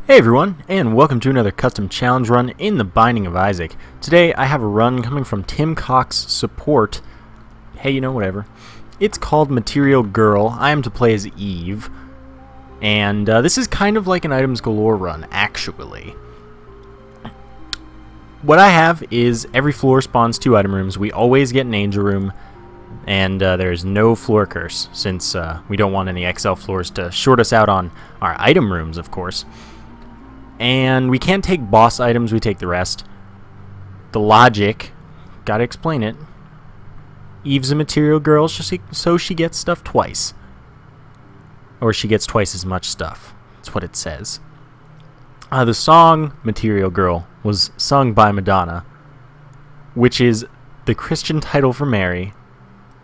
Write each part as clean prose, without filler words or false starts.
Hey everyone, and welcome to another custom challenge run in the Binding of Isaac. Today I have a run coming from Tim Cox Support. Hey, you know, whatever. It's called Material Girl. I am to play as Eve. And this is kind of like an Items Galore run, actually. What I have is every floor spawns 2 item rooms. We always get an angel room. And there's no floor curse, since we don't want any XL floors to short us out on our item rooms, of course. And we can't take boss items, we take the rest. The logic, gotta explain it. Eve's a material girl, so she gets stuff twice. Or she gets twice as much stuff. That's what it says. The song Material Girl was sung by Madonna, which is the Christian title for Mary,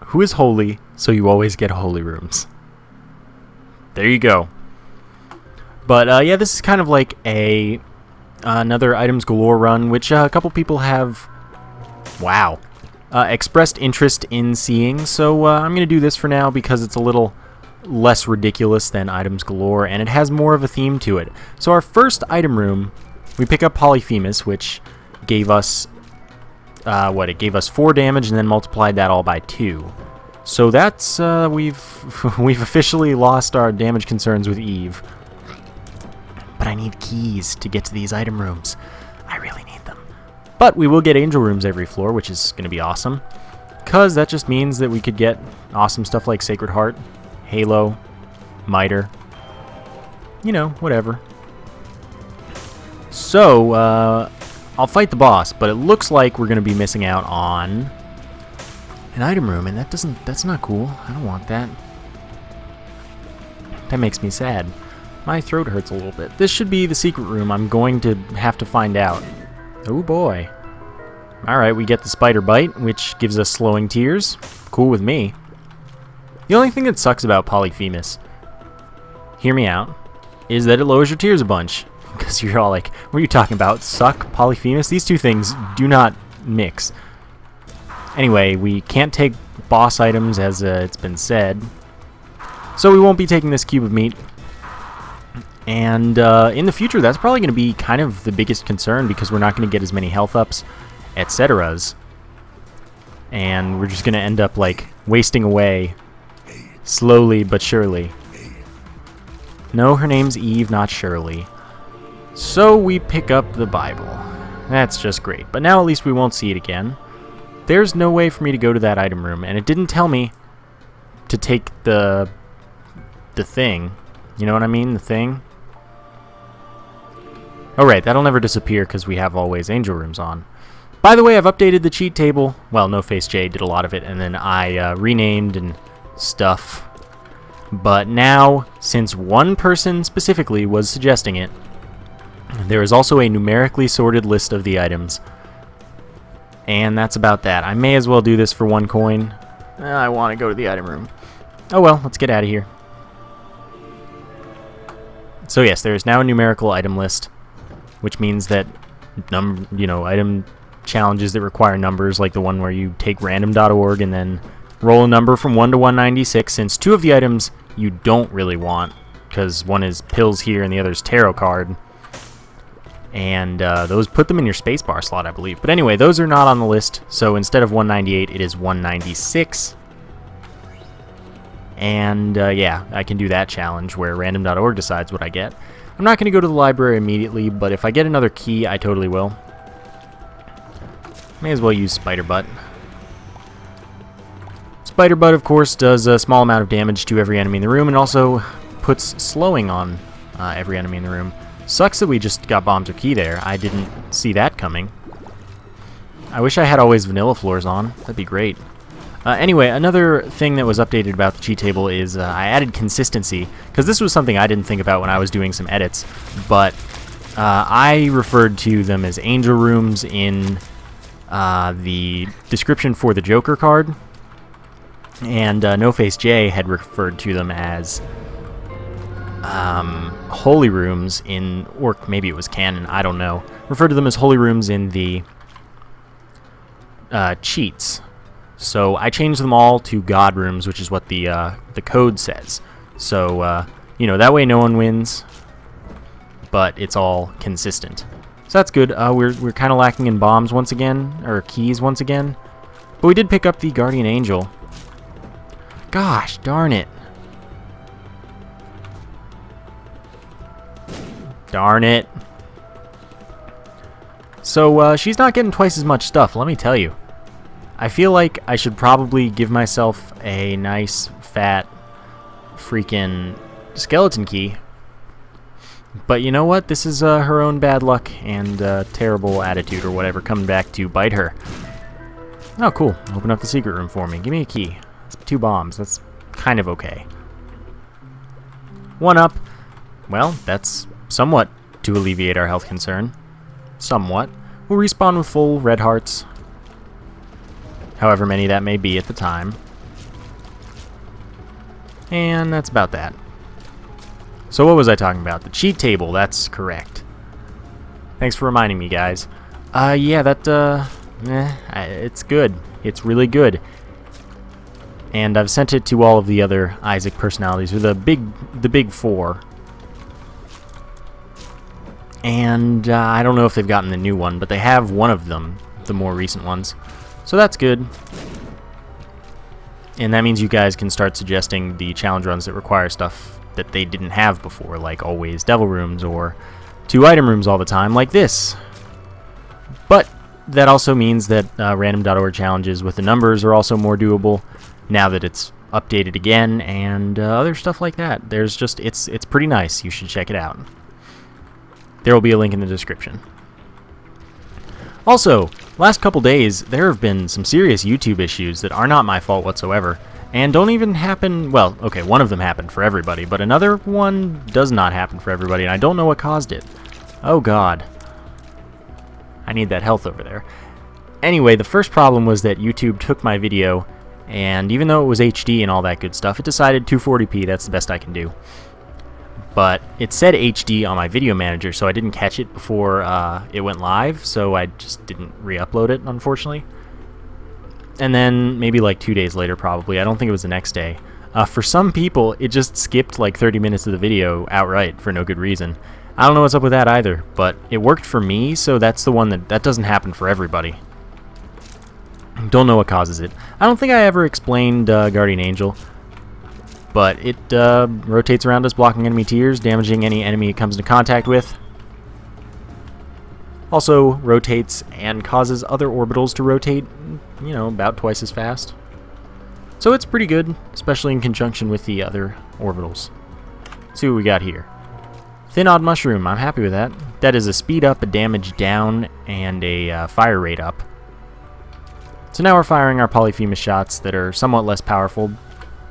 who is holy, so you always get holy rooms. There you go. But yeah, this is kind of like another Items Galore run, which a couple people have, expressed interest in seeing. So I'm going to do this for now because it's a little less ridiculous than Items Galore, and it has more of a theme to it. So our first item room, we pick up POLYPHEMUS, which gave us, it gave us 4 damage and then multiplied that all by 2. So that's, we've officially lost our damage concerns with Eve. But I need keys to get to these item rooms. I really need them. But we will get angel rooms every floor, which is going to be awesome. Because that just means that we could get awesome stuff like Sacred Heart, Halo, Miter. You know, whatever. So, I'll fight the boss, but it looks like we're going to be missing out on an item room, and that's not cool. I don't want that. That makes me sad. My throat hurts a little bit. This should be the secret room. I'm going to have to find out. Oh boy. Alright, we get the spider bite, which gives us slowing tears. Cool with me. The only thing that sucks about POLYPHEMUS, hear me out, is that it lowers your tears a bunch. Because you're all like, what are you talking about? Suck? POLYPHEMUS? These two things do not mix. Anyway, we can't take boss items, as it's been said. So we won't be taking this cube of meat. And in the future, that's probably going to be kind of the biggest concern, because we're not going to get as many health ups, etc.s. And we're just going to end up, like, wasting away slowly but surely. No, her name's Eve, not Shirley. So we pick up the Bible. That's just great. But now at least we won't see it again. There's no way for me to go to that item room, and it didn't tell me to take the thing. You know what I mean? The thing. Oh, right, that'll never disappear because we have always angel rooms on. By the way, I've updated the cheat table. Well, No Face J did a lot of it, and then I renamed and stuff. But now, since one person specifically was suggesting it, there is also a numerically sorted list of the items. And that's about that. I may as well do this for 1 coin. I want to go to the item room. Oh well, let's get out of here. So yes, there is now a numerical item list, which means that item challenges that require numbers, like the one where you take random.org and then roll a number from 1 to 196, since 2 of the items you don't really want, because one is pills here and the other is tarot card. And those put them in your spacebar slot, I believe. But anyway, those are not on the list, so instead of 198, it is 196. And yeah, I can do that challenge where random.org decides what I get. I'm not going to go to the library immediately, but if I get another key, I totally will. May as well use Spider Butt. Spider Butt, of course, does a small amount of damage to every enemy in the room, and also puts slowing on every enemy in the room. Sucks that we just got bombs or key there. I didn't see that coming. I wish I had always vanilla floors on. That'd be great. Anyway, another thing that was updated about the cheat table is I added consistency, because this was something I didn't think about when I was doing some edits, but I referred to them as angel rooms in the description for the Joker card, and No Face J had referred to them as holy rooms in, or maybe it was canon, I don't know, referred to them as holy rooms in the cheats. So I changed them all to God rooms, which is what the code says. So, you know, that way no one wins. but it's all consistent. So that's good. We're kind of lacking in bombs once again, or keys once again. But we did pick up the Guardian Angel. Gosh, darn it. Darn it. So, she's not getting twice as much stuff, let me tell you. I feel like I should probably give myself a nice, fat, freaking skeleton key. But you know what? This is her own bad luck and terrible attitude or whatever coming back to bite her. Oh, cool. Open up the secret room for me. Give me a key. That's 2 bombs. That's kind of okay. 1 up. Well, that's somewhat to alleviate our health concern. Somewhat. We'll respawn with full red hearts. However many that may be at the time. And that's about that. So what was I talking about? The cheat table, that's correct. Thanks for reminding me, guys. Yeah, that, it's good. It's really good. And I've sent it to all of the other Isaac personalities, or the big 4. And I don't know if they've gotten the new one, but they have one of them, the more recent ones. So that's good. And that means you guys can start suggesting the challenge runs that require stuff that they didn't have before, like always devil rooms or 2 item rooms all the time, like this. But that also means that random.org challenges with the numbers are also more doable now that it's updated again, and other stuff like that. There's just, it's pretty nice. You should check it out. There will be a link in the description. Also, last couple days, there have been some serious YouTube issues that are not my fault whatsoever, and don't even happen, well, okay, one of them happened for everybody, but another one does not happen for everybody, and I don't know what caused it. Oh god. I need that health over there. Anyway, the first problem was that YouTube took my video, and even though it was HD and all that good stuff, it decided 240p, that's the best I can do. But it said HD on my video manager, so I didn't catch it before it went live, so I just didn't re-upload it, unfortunately. And then maybe like 2 days later, probably, I don't think it was the next day, for some people, it just skipped like 30 minutes of the video outright for no good reason. I don't know what's up with that either, but it worked for me, so that's the one that doesn't happen for everybody. Don't know what causes it. I don't think I ever explained Guardian Angel. But it rotates around us, blocking enemy tiers, damaging any enemy it comes into contact with. Also rotates and causes other orbitals to rotate, you know, about twice as fast. So it's pretty good, especially in conjunction with the other orbitals. Let's see what we got here. Thin Odd Mushroom, I'm happy with that. That is a speed up, a damage down, and a fire rate up. So now we're firing our Polyphemus shots that are somewhat less powerful,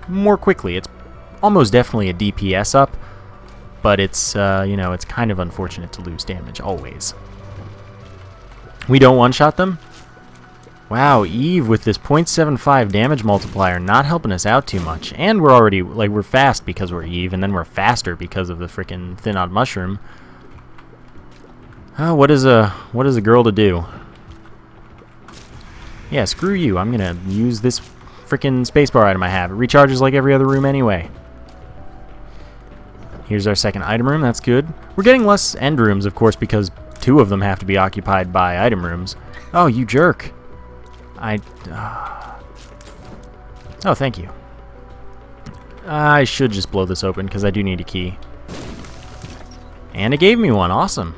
more quickly. It's almost definitely a DPS up, but it's, you know, it's kind of unfortunate to lose damage, always. We don't one-shot them? Wow, Eve with this 0.75 damage multiplier not helping us out too much. And we're already, like, we're fast because we're Eve, and then we're faster because of the frickin' Thin Odd Mushroom. Oh, what is a girl to do? Yeah, screw you. I'm gonna use this frickin' spacebar item I have. It recharges like every other room anyway. Here's our second item room. That's good. We're getting less end rooms, of course, because 2 of them have to be occupied by item rooms. Oh, you jerk. Oh, thank you. I should just blow this open, because I do need a key. And it gave me one. Awesome.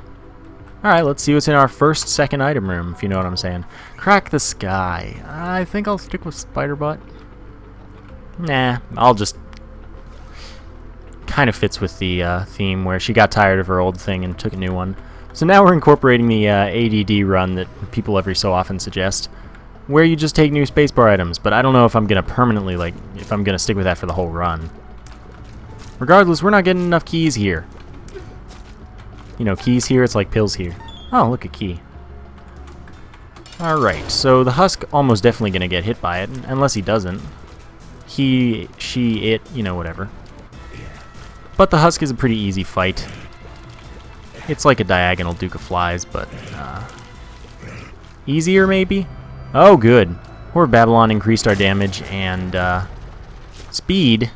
Alright, let's see what's in our second item room, if you know what I'm saying. Crack the sky. I think I'll stick with Spider Butt. Nah, I'll just... Kind of fits with the theme where she got tired of her old thing and took a new one. So now we're incorporating the ADD run that people every so often suggest, where you just take new spacebar items, but I don't know if I'm going to permanently, like, if I'm going to stick with that for the whole run. Regardless, we're not getting enough keys here. You know, keys here, it's like pills here. Oh, look, a key. Alright, so the Husk almost definitely going to get hit by it, unless he doesn't. He, she, it, you know, whatever. But the Husk is a pretty easy fight. It's like a diagonal Duke of Flies, but easier maybe? Oh, good. Horde Babylon increased our damage and speed.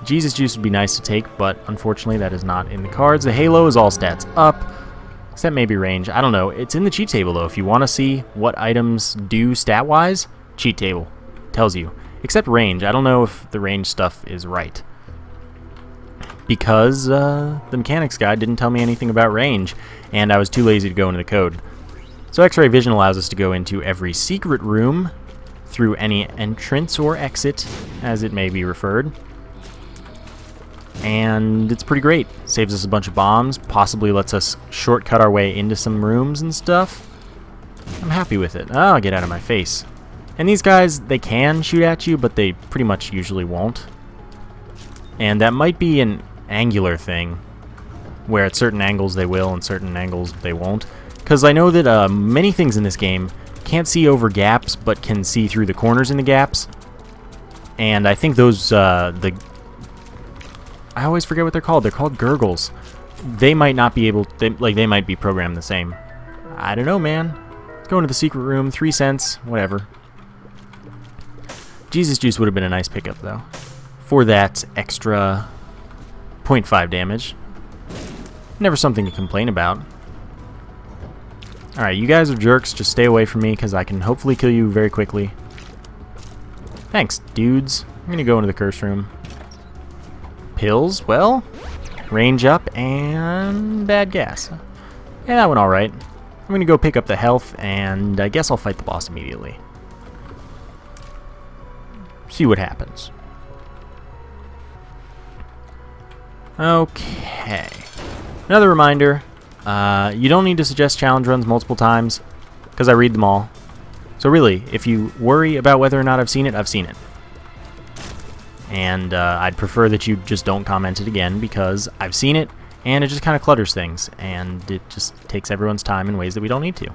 Jesus Juice would be nice to take, but unfortunately that is not in the cards. The Halo is all stats up, except maybe range. I don't know. It's in the cheat table, though. If you want to see what items do stat-wise, cheat table tells you. Except range. I don't know if the range stuff is right, because the mechanics guide didn't tell me anything about range, and I was too lazy to go into the code. So X-ray vision allows us to go into every secret room through any entrance or exit, as it may be referred. And it's pretty great. Saves us a bunch of bombs, possibly lets us shortcut our way into some rooms and stuff. I'm happy with it. Oh, get out of my face. And these guys, they can shoot at you, but they pretty much usually won't. And that might be an angular thing, where at certain angles they will and certain angles they won't. Because I know that many things in this game can't see over gaps, but can see through the corners in the gaps. And I think those, I always forget what they're called. They're called gurgles. They might not be able, they might be programmed the same. I don't know, man. Let's go into the secret room, 3 cents, whatever. Jesus Juice would have been a nice pickup, though, for that extra 0.5 damage. Never something to complain about. Alright, you guys are jerks. Just stay away from me, because I can hopefully kill you very quickly. Thanks, dudes. I'm going to go into the curse room. Pills, well, range up, and bad gas. Yeah, that went alright. I'm going to go pick up the health, and I guess I'll fight the boss immediately. See what happens. Okay. Another reminder, you don't need to suggest challenge runs multiple times, because I read them all. So really, if you worry about whether or not I've seen it, I've seen it. And I'd prefer that you just don't comment it again, because I've seen it, and it just kind of clutters things, and it just takes everyone's time in ways that we don't need to.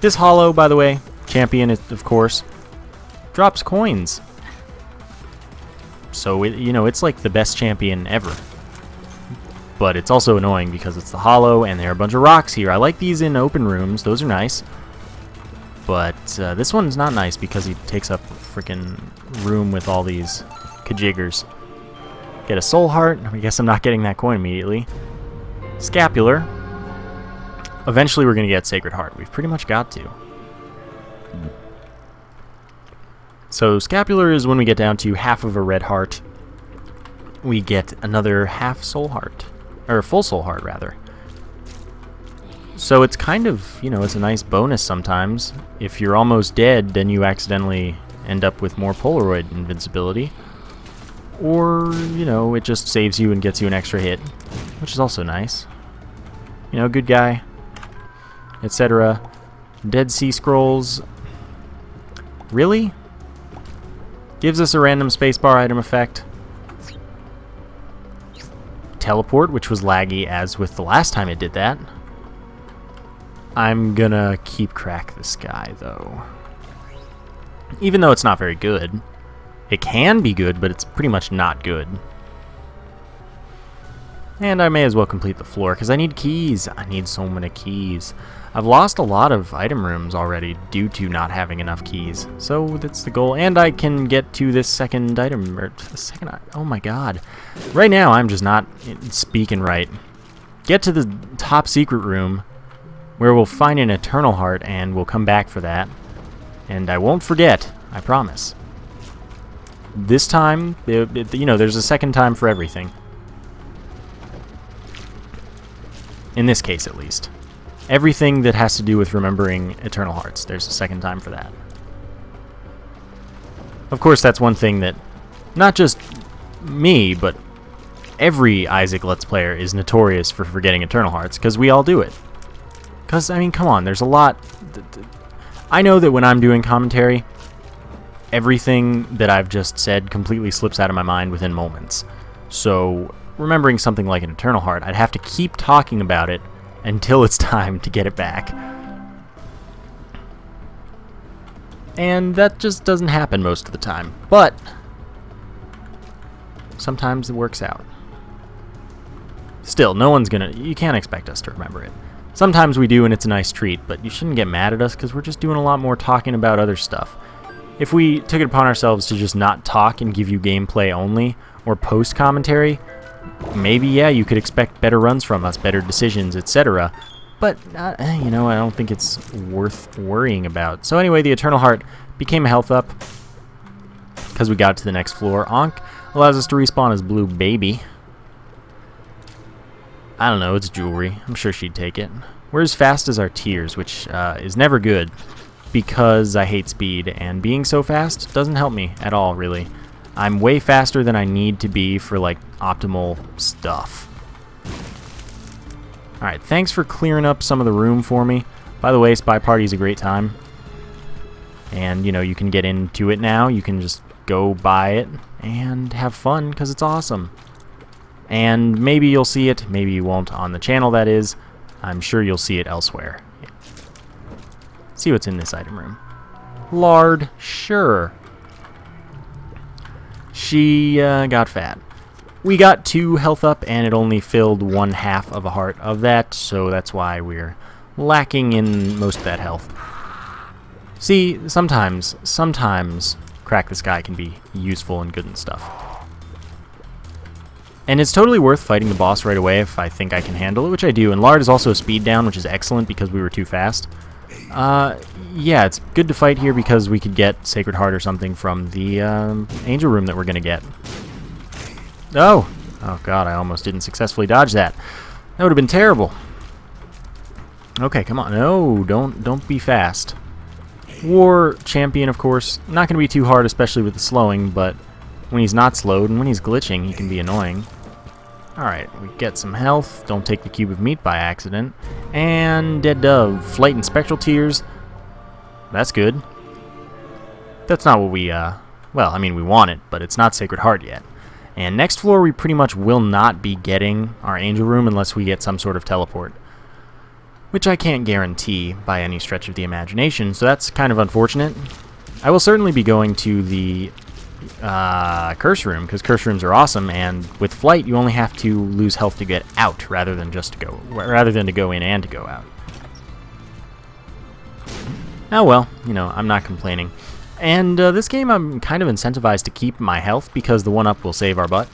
This Hollow, by the way, champion, of course, drops coins. So, you know, it's like the best champion ever. But it's also annoying because it's the Hollow, and there are a bunch of rocks here. I like these in open rooms. Those are nice. But this one's not nice because he takes up a freaking room with all these kajiggers. Get a soul heart. I guess I'm not getting that coin immediately. Scapular. Eventually we're going to get Sacred Heart. We've pretty much got to. So Scapular is when we get down to half of a red heart. We get another half soul heart. Or full soul heart, rather. So it's kind of, you know, it's a nice bonus sometimes. If you're almost dead, then you accidentally end up with more Polaroid invincibility. Or, you know, it just saves you and gets you an extra hit, which is also nice. You know, good guy, etc. Dead Sea Scrolls. Really? Gives us a random spacebar item effect. Teleport, which was laggy as with the last time it did that. I'm gonna keep Crack the Sky, though. Even though it's not very good. It can be good, but it's pretty much not good. And I may as well complete the floor, because I need keys. I need so many keys. I've lost a lot of item rooms already due to not having enough keys. So that's the goal. And I can get to this second item, or the second, oh my god. Right now, I'm just not speaking right. Get to the top secret room, where we'll find an Eternal Heart, and we'll come back for that. And I won't forget, I promise. This time, you know, there's a second time for everything. In this case, at least. Everything that has to do with remembering Eternal Hearts, there's a second time for that. Of course, that's one thing that, not just me, but every Isaac Let's Player is notorious for forgetting Eternal Hearts, because we all do it. Because, I mean, come on, there's a lot. I know that when I'm doing commentary, everything that I've just said completely slips out of my mind within moments. So, remembering something like an Eternal Heart, I'd have to keep talking about it until it's time to get it back. And that just doesn't happen most of the time. But sometimes it works out. Still, no one's gonna... You can't expect us to remember it. Sometimes we do and it's a nice treat, but you shouldn't get mad at us because we're just doing a lot more talking about other stuff. if we took it upon ourselves to just not talk and give you gameplay only, or post commentary, maybe, yeah, you could expect better runs from us, better decisions, etc. But, you know, I don't think it's worth worrying about. So anyway, the Eternal Heart became a health up because we got to the next floor. Ankh allows us to respawn as Blue Baby. I don't know, it's jewelry. I'm sure she'd take it. We're as fast as our tears, which is never good because I hate speed, and being so fast doesn't help me at all, really. I'm way faster than I need to be for, like, optimal stuff. Alright, thanks for clearing up some of the room for me. By the way, Spy Party is a great time. And, you know, you can get into it now. You can just go buy it and have fun because it's awesome. And maybe you'll see it, maybe you won't on the channel, that is. I'm sure you'll see it elsewhere. See what's in this item room. Lard, sure. She got fat. We got 2 health up, and it only filled 1/2 of a heart of that, so that's why we're lacking in most of that health. See, sometimes Crack the Sky can be useful and good and stuff. And it's totally worth fighting the boss right away if I think I can handle it, which I do. And Lard is also a speed down, which is excellent because we were too fast. Yeah, it's good to fight here because we could get Sacred Heart or something from the Angel Room that we're going to get. Oh! Oh god, I almost didn't successfully dodge that. That would have been terrible. Okay, come on. No, don't be fast. War Champion, of course, not going to be too hard, especially with the slowing, but when he's not slowed and when he's glitching, he can be annoying. Alright, we get some health. Don't take the cube of meat by accident. And Dead Dove. Flight and Spectral Tears. That's good. That's not what we, well, I mean, we want it, but it's not Sacred Heart yet. And next floor, we pretty much will not be getting our Angel Room unless we get some sort of teleport, which I can't guarantee by any stretch of the imagination, so that's kind of unfortunate. I will certainly be going to the Curse Room, because Curse Rooms are awesome, and with Flight, you only have to lose health to get out, rather than to go in and to go out. Oh well, you know, I'm not complaining. And this game, I'm kind of incentivized to keep my health, because the 1-up will save our butt.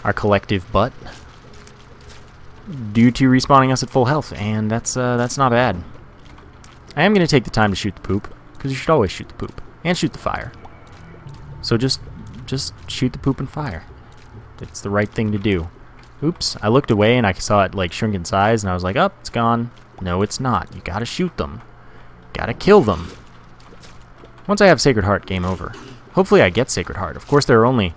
Our collective butt. Due to respawning us at full health, and that's not bad. I am going to take the time to shoot the poop, because you should always shoot the poop, and shoot the fire. So just shoot the poop and fire. It's the right thing to do. Oops, I looked away and I saw it like shrink in size, and I was like, oh, it's gone. No, it's not. You gotta shoot them. Gotta kill them. Once I have Sacred Heart, game over. Hopefully I get Sacred Heart. Of course, there are only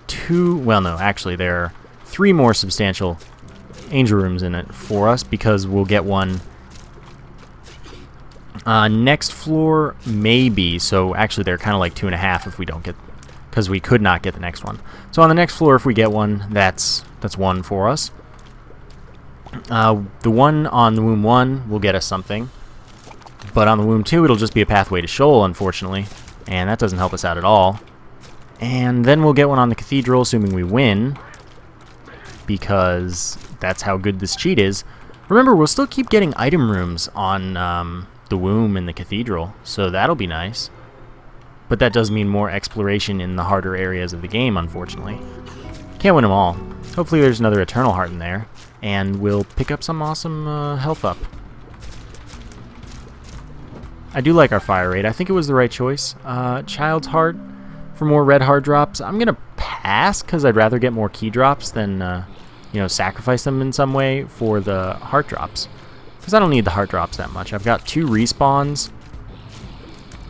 2... Well, no, actually, there are 3 more substantial Angel Rooms in it for us, because we'll get one next floor, maybe. So actually, they're kind of like 2.5 if we don't get, because we could not get the next one. So on the next floor, if we get one, that's 1 for us. The one on the Womb 1 will get us something, but on the Womb 2, it'll just be a pathway to Shoal, unfortunately, and that doesn't help us out at all. And then we'll get one on the Cathedral, assuming we win, because that's how good this cheat is. Remember, we'll still keep getting item rooms on the Womb and the Cathedral, so that'll be nice. But that does mean more exploration in the harder areas of the game, unfortunately. Can't win them all. Hopefully there's another Eternal Heart in there, and we'll pick up some awesome health up. I do like our fire rate. I think it was the right choice. Child's Heart for more red heart drops. I'm going to pass, because I'd rather get more key drops than, you know, sacrifice them in some way for the heart drops. Because I don't need the heart drops that much. I've got 2 respawns,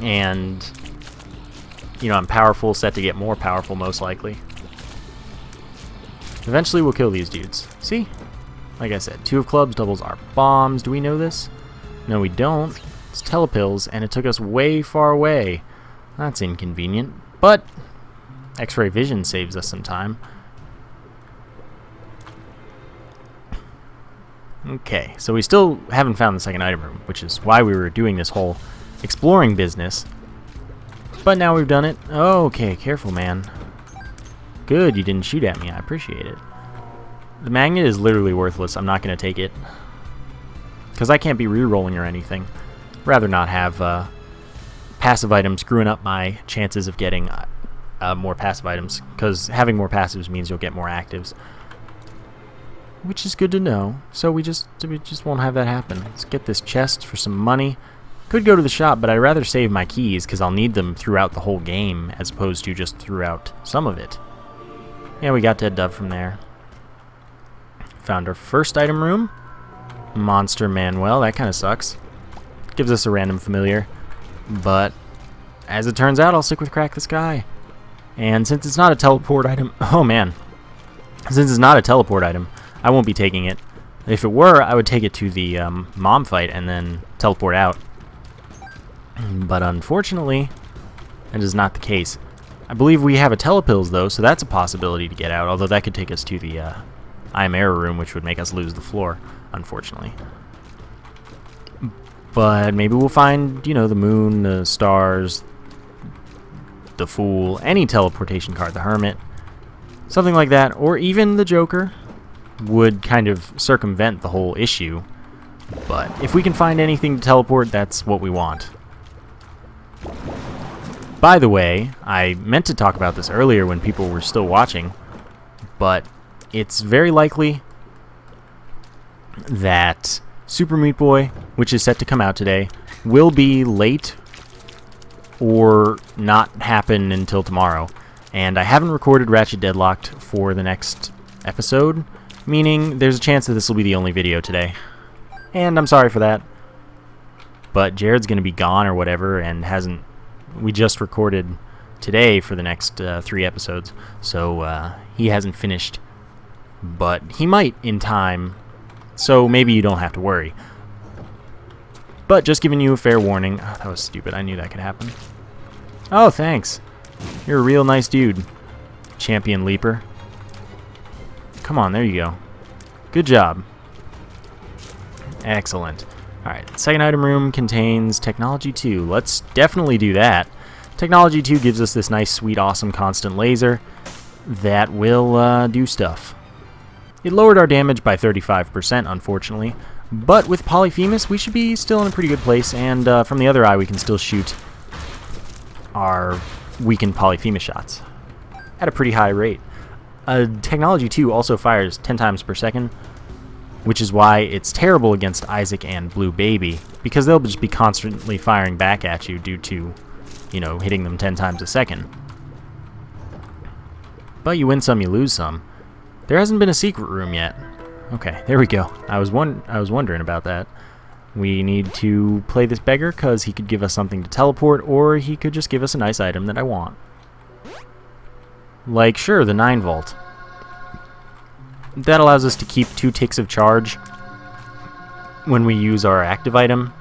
and, you know, I'm powerful, set to get more powerful, most likely. Eventually we'll kill these dudes. See? Like I said, 2 of clubs doubles our bombs. Do we know this? No, we don't. It's telepills, and it took us way far away. That's inconvenient, but X-ray vision saves us some time. Okay, so we still haven't found the second item room, which is why we were doing this whole exploring business. But now we've done it. Okay, careful, man. Good, you didn't shoot at me. I appreciate it. The magnet is literally worthless. I'm not going to take it, because I can't be re-rolling or anything. Rather not have passive item screwing up my chances of getting more passive items, because having more passives means you'll get more actives, which is good to know. So we just won't have that happen. Let's get this chest for some money. Could go to the shop, but I'd rather save my keys because I'll need them throughout the whole game as opposed to just throughout some of it. Yeah, we got Dead Dove from there. Found our first item room. Monster Manuel, that kind of sucks. Gives us a random familiar, but as it turns out, I'll stick with Crack the Sky. And since it's not a teleport item, oh man, since it's not a teleport item, I won't be taking it. If it were, I would take it to the mom fight and then teleport out. But unfortunately, that is not the case. I believe we have a telepills though, so that's a possibility to get out, although that could take us to the I Am Error room, which would make us lose the floor, unfortunately. But maybe we'll find, you know, the moon, the stars, the Fool, any teleportation card, the Hermit, something like that, or even the Joker would kind of circumvent the whole issue. But if we can find anything to teleport, that's what we want. By the way, I meant to talk about this earlier when people were still watching, but it's very likely that Super Meat Boy, which is set to come out today, will be late or not happen until tomorrow. And I haven't recorded Ratchet Deadlocked for the next episode, meaning there's a chance that this will be the only video today. And I'm sorry for that. But Jared's going to be gone or whatever, and hasn't... We just recorded today for the next 3 episodes, so he hasn't finished. But he might in time, so maybe you don't have to worry. But just giving you a fair warning. Oh, that was stupid. I knew that could happen. Oh, thanks. You're a real nice dude, Champion Leaper. Come on, there you go. Good job. Excellent. Alright, second item room contains Technology 2. Let's definitely do that. Technology 2 gives us this nice, sweet, awesome constant laser that will do stuff. It lowered our damage by 35%, unfortunately, but with POLYPHEMUS we should be still in a pretty good place, and from the other eye we can still shoot our weakened POLYPHEMUS shots at a pretty high rate. Technology 2 also fires 10 times per second, which is why it's terrible against Isaac and Blue Baby, because they'll just be constantly firing back at you due to, you know, hitting them 10 times a second. But you win some, you lose some. There hasn't been a secret room yet. Okay, there we go. I was wondering about that. We need to play this beggar because he could give us something to teleport, or he could just give us a nice item that I want. Like, sure, the 9 Volt. That allows us to keep 2 ticks of charge when we use our active item.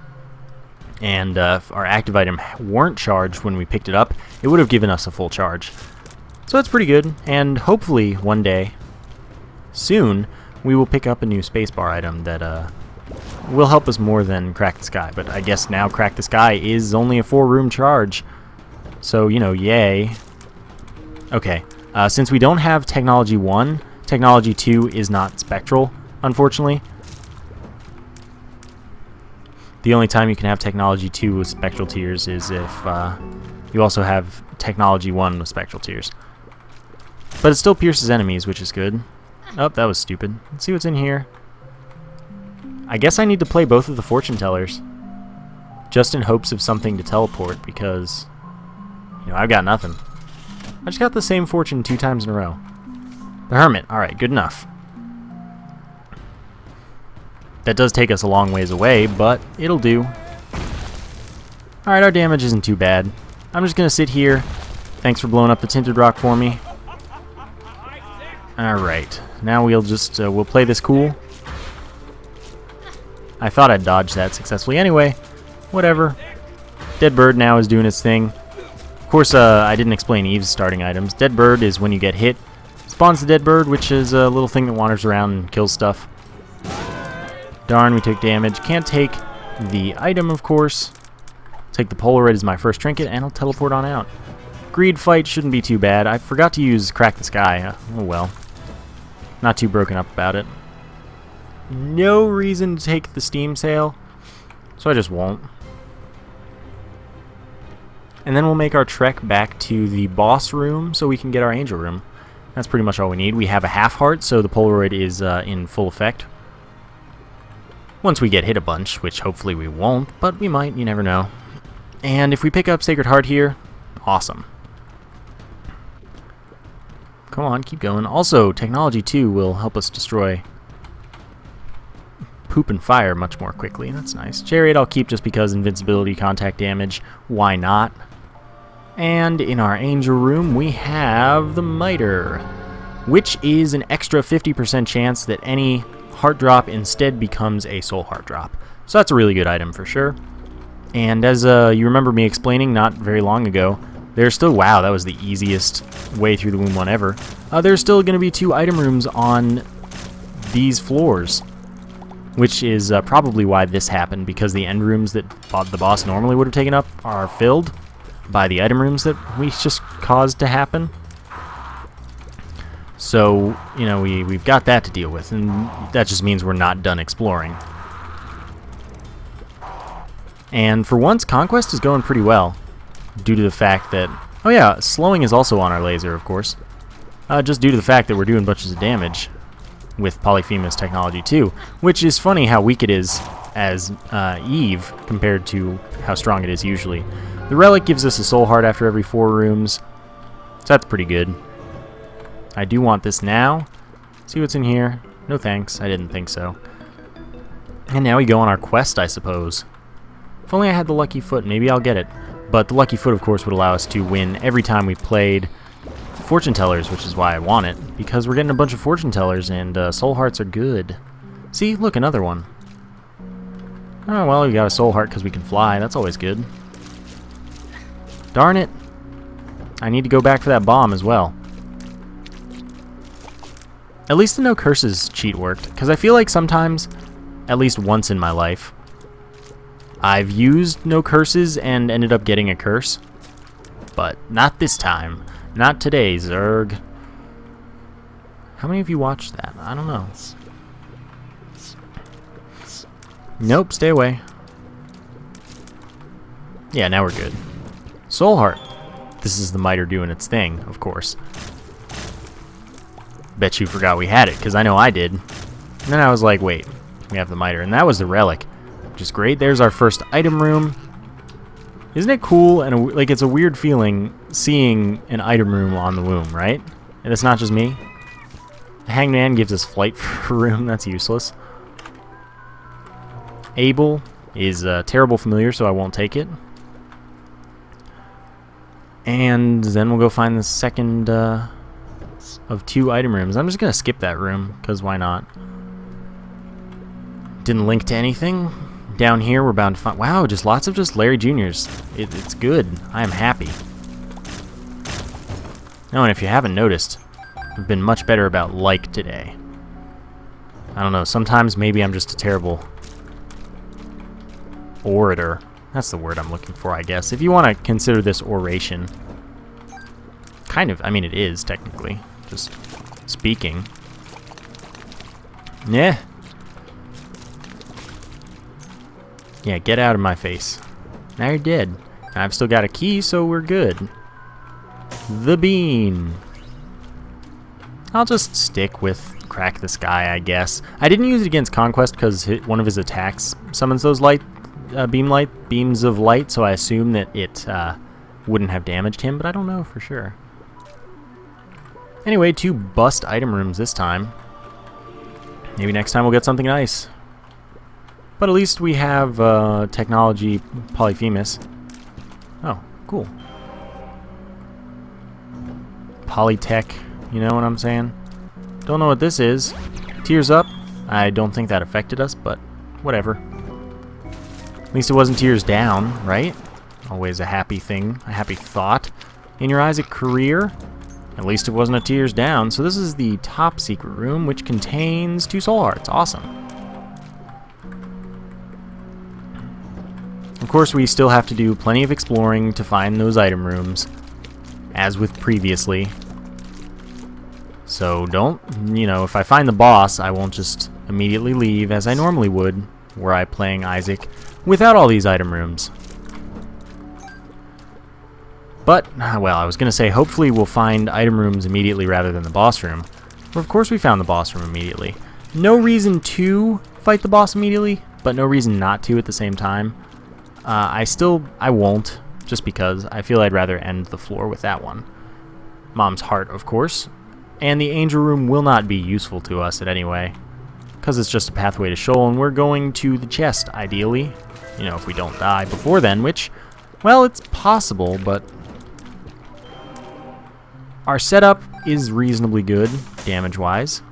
And if our active item weren't charged when we picked it up, it would have given us a full charge. So that's pretty good, and hopefully one day, soon, we will pick up a new spacebar item that will help us more than Crack the Sky. But I guess now Crack the Sky is only a 4-room charge. So, you know, yay. Okay, since we don't have Technology 1, Technology 2 is not spectral, unfortunately. The only time you can have Technology 2 with spectral tears is if you also have Technology 1 with spectral tears. But it still pierces enemies, which is good. Oh, that was stupid. Let's see what's in here. I guess I need to play both of the fortune tellers, just in hopes of something to teleport, because, you know, I've got nothing. I just got the same fortune 2 times in a row. The Hermit. Alright, good enough. That does take us a long ways away, but it'll do. Alright, our damage isn't too bad. I'm just going to sit here. Thanks for blowing up the Tinted Rock for me. Alright, now we'll just, we'll play this cool. I thought I'd dodged that successfully. Anyway, whatever. Dead Bird now is doing its thing. Of course, I didn't explain Eve's starting items. Dead Bird is when you get hit. Spawns the Dead Bird, which is a little thing that wanders around and kills stuff. Darn, we took damage. Can't take the item, of course. Take the Polaroid as my first trinket, and I'll teleport on out. Greed fight shouldn't be too bad. I forgot to use Crack the Sky. Oh well. Not too broken up about it. No reason to take the Steam sale, so I just won't. and then we'll make our trek back to the boss room so we can get our angel room. That's pretty much all we need. We have a half heart, so the Polaroid is in full effect. Once we get hit a bunch, which hopefully we won't, but we might, you never know. And if we pick up Sacred Heart here, awesome. Come on, keep going. Also, Technology 2 will help us destroy poop and fire much more quickly. That's nice. Chariot I'll keep just because invincibility, contact damage. Why not? And in our angel room, we have the Miter, which is an extra 50% chance that any heart drop instead becomes a soul heart drop. So that's a really good item for sure. And as you remember me explaining not very long ago, there's still, wow, that was the easiest way through the Womb 1 ever. There's still going to be 2 item rooms on these floors, which is probably why this happened, because the end rooms that the boss normally would have taken up are filled by the item rooms that we just caused to happen. So, you know, we've got that to deal with, and that just means we're not done exploring. And for once, Conquest is going pretty well, due to the fact that... Oh yeah, slowing is also on our laser, of course. Just due to the fact that we're doing bunches of damage with POLYPHEMUS Technology 2, which is funny how weak it is as Eve compared to how strong it is usually. The Relic gives us a soul heart after every 4 rooms, so that's pretty good. I do want this now. See what's in here? No thanks, I didn't think so. And now we go on our quest, I suppose. If only I had the lucky foot, maybe I'll get it. But the lucky foot, of course, would allow us to win every time we played fortune tellers, which is why I want it, because we're getting a bunch of fortune tellers, and soul hearts are good. See, look, another one. Oh, well, we got a soul heart because we can fly. That's always good. Darn it. I need to go back for that bomb as well. At least the no curses cheat worked, because I feel like sometimes, at least once in my life, I've used no curses and ended up getting a curse. But not this time. Not today, Zerg. How many of you watched that? I don't know. Nope, stay away. Yeah, now we're good. Soul Heart. This is the Miter doing its thing, of course. Bet you forgot we had it, because I know I did. And then I was like, wait, we have the Miter. And that was the Relic, which is great. There's our first item room. Isn't it cool? And like, it's a weird feeling seeing an item room on the Womb, right? And it's not just me. The Hangman gives us flight for a room. That's useless. Abel is a terrible familiar, so I won't take it. And then we'll go find the second of 2 item rooms. I'm just going to skip that room, because why not? Didn't link to anything. Down here, we're bound to find... Wow, just lots of just Larry Jr.'s. It's good. I am happy. Oh, and if you haven't noticed, I've been much better about like today. I don't know, sometimes maybe I'm just a terrible orator. That's the word I'm looking for, I guess. If you want to consider this oration. Kind of, I mean, it is, technically. Just speaking. Yeah. Yeah, get out of my face. Now you're dead. And I've still got a key, so we're good. The bean. I'll just stick with Crack the Sky, I guess. I didn't use it against Conquest because one of his attacks summons those beams of light, so I assume that it wouldn't have damaged him, but I don't know for sure. Anyway, 2 bust item rooms this time. Maybe next time we'll get something nice. But at least we have Technology POLYPHEMUS. Oh, cool. Polytech, you know what I'm saying? Don't know what this is. Tears up. I don't think that affected us, but whatever. At least it wasn't tears down, right? Always a happy thing, a happy thought. In your Isaac career, at least it wasn't a tears down. So this is the top secret room, which contains 2 soul hearts. Awesome. Of course, we still have to do plenty of exploring to find those item rooms, as with previously. So don't, you know, if I find the boss, I won't just immediately leave, as I normally would, were I playing Isaac, without all these item rooms. But, well, I was going to say, hopefully we'll find item rooms immediately rather than the boss room. Well, of course we found the boss room immediately. No reason to fight the boss immediately, but no reason not to at the same time. I won't, just because I feel I'd rather end the floor with that one. Mom's heart, of course. And the angel room will not be useful to us in any way, because it's just a pathway to Sheol, and we're going to the chest, ideally. You know, if we don't die before then, which, well, it's possible, but our setup is reasonably good, damage-wise.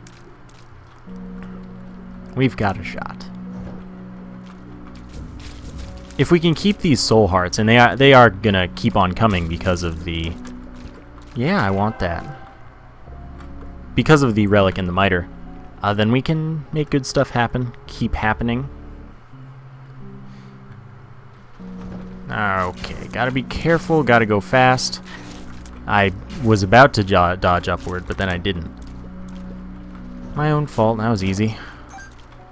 We've got a shot. If we can keep these soul hearts, and they are gonna keep on coming because of the... Yeah, I want that. Because of the relic and the miter, then we can make good stuff happen, keep happening. Okay, gotta be careful, gotta go fast. I was about to dodge upward, but then I didn't. My own fault, that was easy.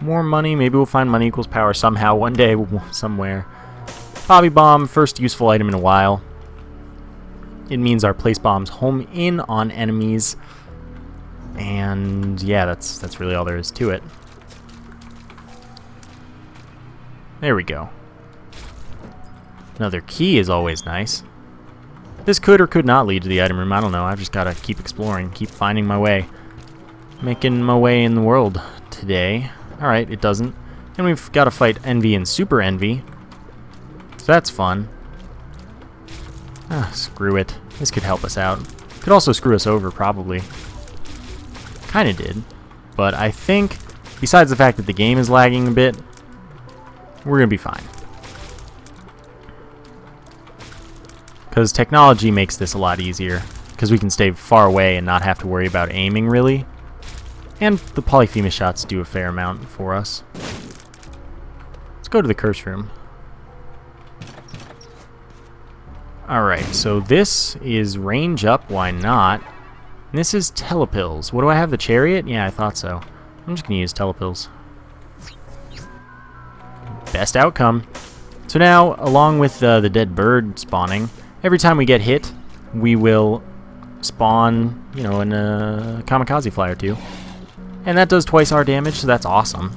More money, maybe we'll find money equals power somehow, one day, somewhere. Bobby Bomb, first useful item in a while. It means our place bombs home in on enemies. And yeah, that's really all there is to it. There we go. Another key is always nice. This could or could not lead to the item room, I don't know. I've just got to keep exploring, keep finding my way. Making my way in the world today. Alright, it doesn't. And we've got to fight Envy and Super Envy. So that's fun. Ah, screw it. This could help us out. Could also screw us over, probably. Kinda did. But I think, besides the fact that the game is lagging a bit, we're gonna be fine. Because technology makes this a lot easier. Because we can stay far away and not have to worry about aiming, really. And the POLYPHEMUS shots do a fair amount for us. Let's go to the curse room. Alright, so this is range up, why not? And this is telepills. What do I have, the chariot? Yeah, I thought so. I'm just going to use telepills. Best outcome. So now, along with the dead bird spawning, every time we get hit, we will spawn, you know, in a kamikaze fly or two. And that does twice our damage, so that's awesome.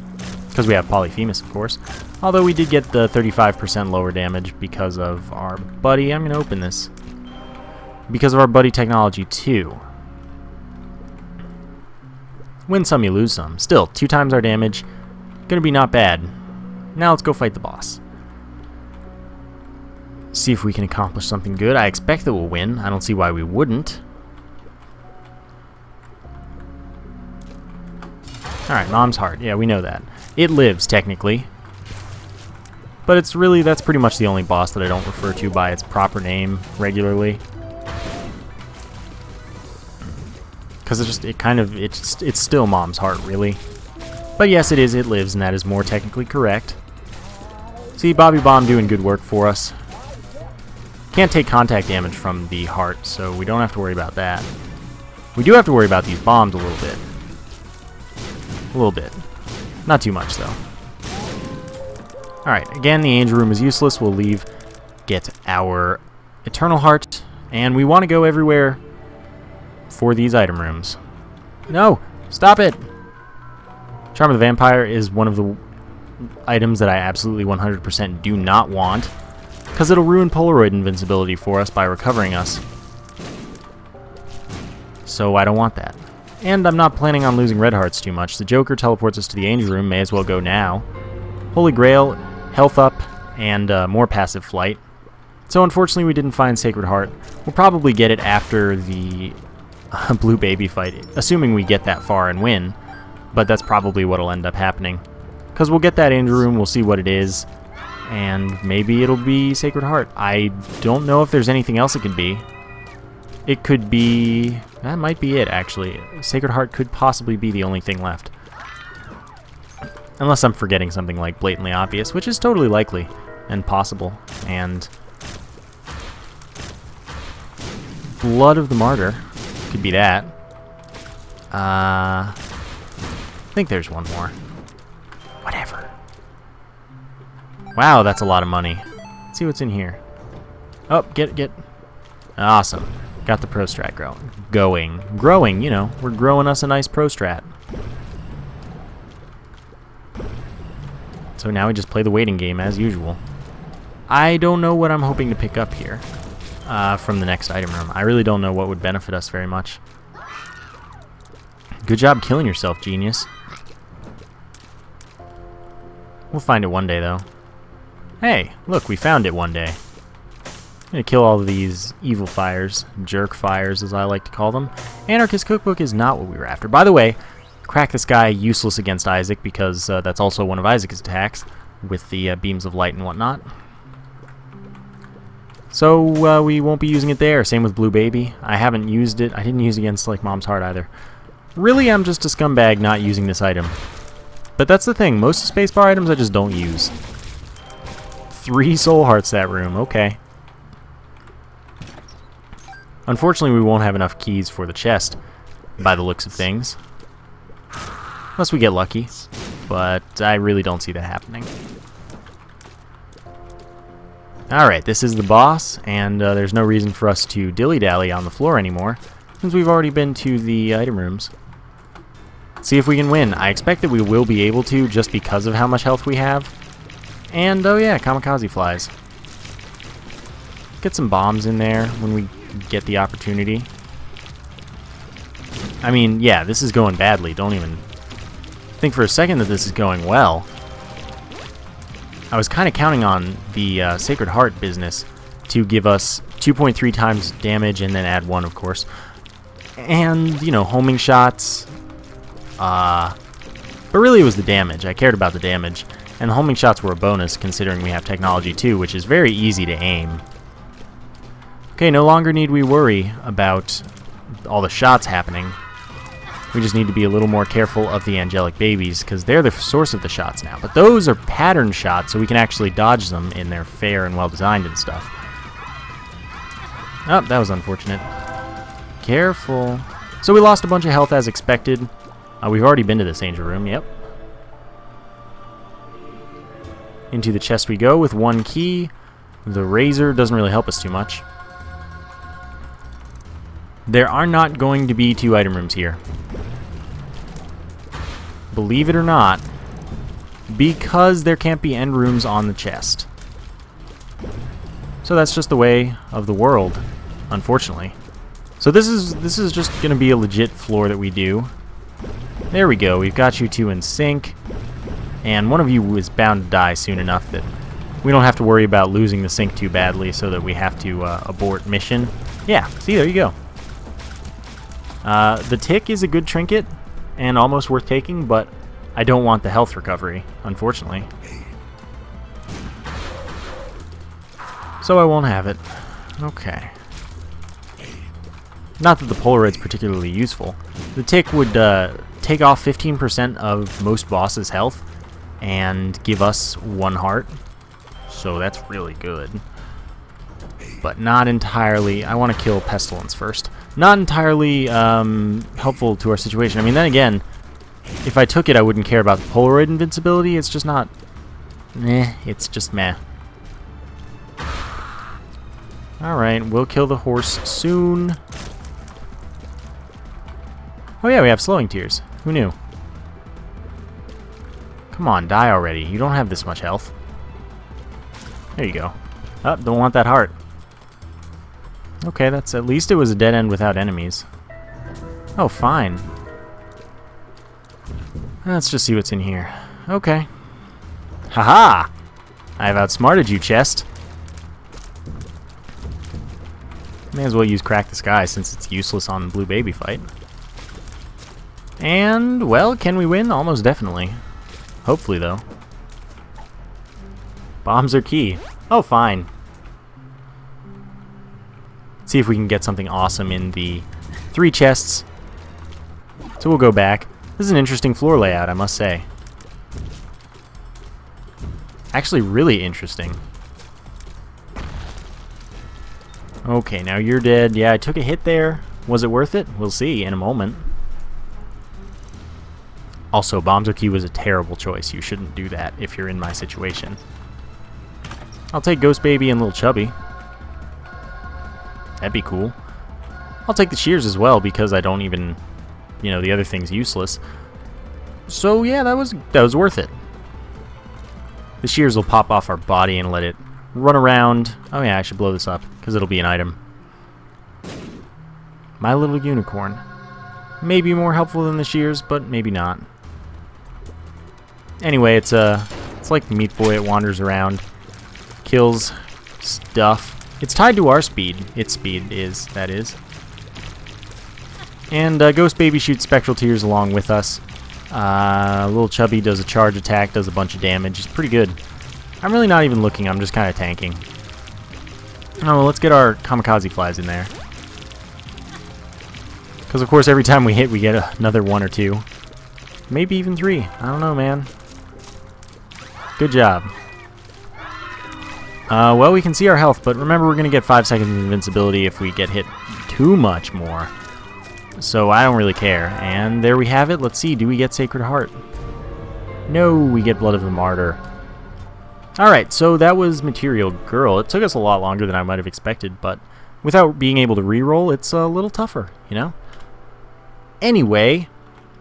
Because we have POLYPHEMUS, of course. Although we did get the 35% lower damage because of our buddy. I'm going to open this. Because of our buddy technology, too. Win some, you lose some. Still, 2 times our damage. Gonna be not bad. Now let's go fight the boss. See if we can accomplish something good. I expect that we'll win. I don't see why we wouldn't. Alright, Mom's heart. Yeah, we know that. It lives, technically. But it's really, that's pretty much the only boss that I don't refer to by its proper name regularly. Because it's still Mom's heart, really. But yes, it is, it lives, and that is more technically correct. See, Bobby Bomb doing good work for us. Can't take contact damage from the heart, so we don't have to worry about that. We do have to worry about these bombs a little bit. A little bit. Not too much, though. Alright, again, the angel room is useless. We'll leave, get our eternal heart, and we want to go everywhere for these item rooms. No! Stop it! Charm of the Vampire is one of the items that I absolutely 100% do not want, because it'll ruin Polaroid invincibility for us by recovering us. So I don't want that. And I'm not planning on losing red hearts too much. The Joker teleports us to the angel room, may as well go now. Holy Grail, health up, and more passive flight. So unfortunately we didn't find Sacred Heart. We'll probably get it after the blue baby fight, assuming we get that far and win. But that's probably what'll end up happening. Because we'll get that angel room, we'll see what it is, and maybe it'll be Sacred Heart. I don't know if there's anything else it could be. It could be... that might be it, actually. Sacred Heart could possibly be the only thing left. Unless I'm forgetting something like blatantly obvious, which is totally likely and possible. And Blood of the Martyr could be that. I think there's one more. Whatever. Wow, that's a lot of money. Let's see what's in here. Oh, get. Awesome. Got the pro strat growing, you know, we're growing us a nice pro strat. So now we just play the waiting game as usual. I don't know what I'm hoping to pick up here from the next item room. I really don't know what would benefit us very much. Good job killing yourself, genius. We'll find it one day, though. Hey, look, we found it one day. I'm gonna kill all of these evil fires, jerk fires as I like to call them. Anarchist Cookbook is not what we were after. By the way, crack this guy useless against Isaac because that's also one of Isaac's attacks with the beams of light and whatnot. So we won't be using it there. Same with Blue Baby. I haven't used it. I didn't use it against like Mom's Heart either. Really, I'm just a scumbag not using this item. But that's the thing. Most of spacebar items I just don't use. 3 soul hearts that room. Okay. Unfortunately, we won't have enough keys for the chest by the looks of things. Unless we get lucky. But I really don't see that happening. Alright, this is the boss, and there's no reason for us to dilly-dally on the floor anymore, since we've already been to the item rooms. See if we can win. I expect that we will be able to, just because of how much health we have. And, oh yeah, kamikaze flies. Get some bombs in there when we get the opportunity. I mean, yeah, this is going badly. Don't even think for a second that this is going well. I was kind of counting on the Sacred Heart business to give us 2.3 times damage and then add 1, of course. And, you know, homing shots. But really it was the damage. I cared about the damage. And the homing shots were a bonus considering we have technology too, which is very easy to aim. Okay, no longer need we worry about all the shots happening. We just need to be a little more careful of the angelic babies, because they're the source of the shots now. But those are pattern shots, so we can actually dodge them, and they're fair and well-designed and stuff. Oh, that was unfortunate. Careful. So we lost a bunch of health as expected. We've already been to this angel room, yep. Into the chest we go with 1 key. The razor doesn't really help us too much. There are not going to be 2 item rooms here. Believe it or not, because there can't be end rooms on the chest. So that's just the way of the world, unfortunately. So this is just going to be a legit floor that we do. There we go. We've got you 2 in sync, and one of you is bound to die soon enough that we don't have to worry about losing the sync too badly so that we have to abort mission. Yeah, see, there you go. The tick is a good trinket and almost worth taking, but I don't want the health recovery, unfortunately. So I won't have it. Okay. Not that the Polaroid's particularly useful. The tick would take off 15% of most bosses' health and give us 1 heart. So that's really good. But not entirely. I want to kill Pestilence first. Not entirely helpful to our situation. I mean, then again, if I took it, I wouldn't care about the Polaroid invincibility. It's just not... it's just meh. Alright, we'll kill the horse soon. Oh yeah, we have slowing tears. Who knew? Come on, die already. You don't have this much health. There you go. Oh, don't want that heart. Okay, that's at least it was a dead end without enemies. Oh, fine. Let's just see what's in here. Okay. Haha! I've outsmarted you, chest. May as well use Crack the Sky since it's useless on the Blue Baby fight. And, well, can we win? Almost definitely. Hopefully, though. Bombs are key. Oh, fine. See if we can get something awesome in the 3 chests. So we'll go back. This is an interesting floor layout, I must say. Actually, really interesting. Okay, now you're dead. Yeah, I took a hit there. Was it worth it? We'll see in a moment. Also, Bombzuki was a terrible choice. You shouldn't do that if you're in my situation. I'll take Ghost Baby and Little Chubby. That'd be cool. I'll take the shears as well because I don't even, you know, the other thing's useless. So yeah, that was worth it. The shears will pop off our body and let it run around. Oh yeah, I should blow this up because it'll be an item. My little unicorn. Maybe more helpful than the shears, but maybe not. Anyway, it's like the Meat Boy. It wanders around, kills stuff. It's tied to our speed. Its speed is, that is. And Ghost Baby shoots spectral tears along with us. Little Chubby does a charge attack, does a bunch of damage. It's pretty good. I'm really not even looking. I'm just kind of tanking. Oh, well, let's get our kamikaze flies in there. Because, of course, every time we hit, we get another 1 or 2. Maybe even 3. I don't know, man. Good job. Well, we can see our health, but remember we're going to get 5 seconds of invincibility if we get hit too much more. So I don't really care. And there we have it. Let's see, do we get Sacred Heart? No, we get Blood of the Martyr. Alright, so that was Material Girl. It took us a lot longer than I might have expected, but without being able to reroll, it's a little tougher, you know? Anyway,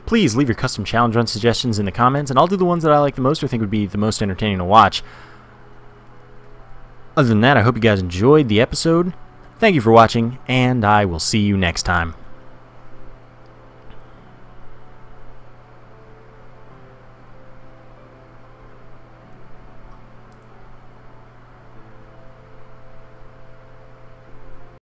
please leave your custom challenge run suggestions in the comments, and I'll do the ones that I like the most or think would be the most entertaining to watch. Other than that, I hope you guys enjoyed the episode. Thank you for watching, and I will see you next time.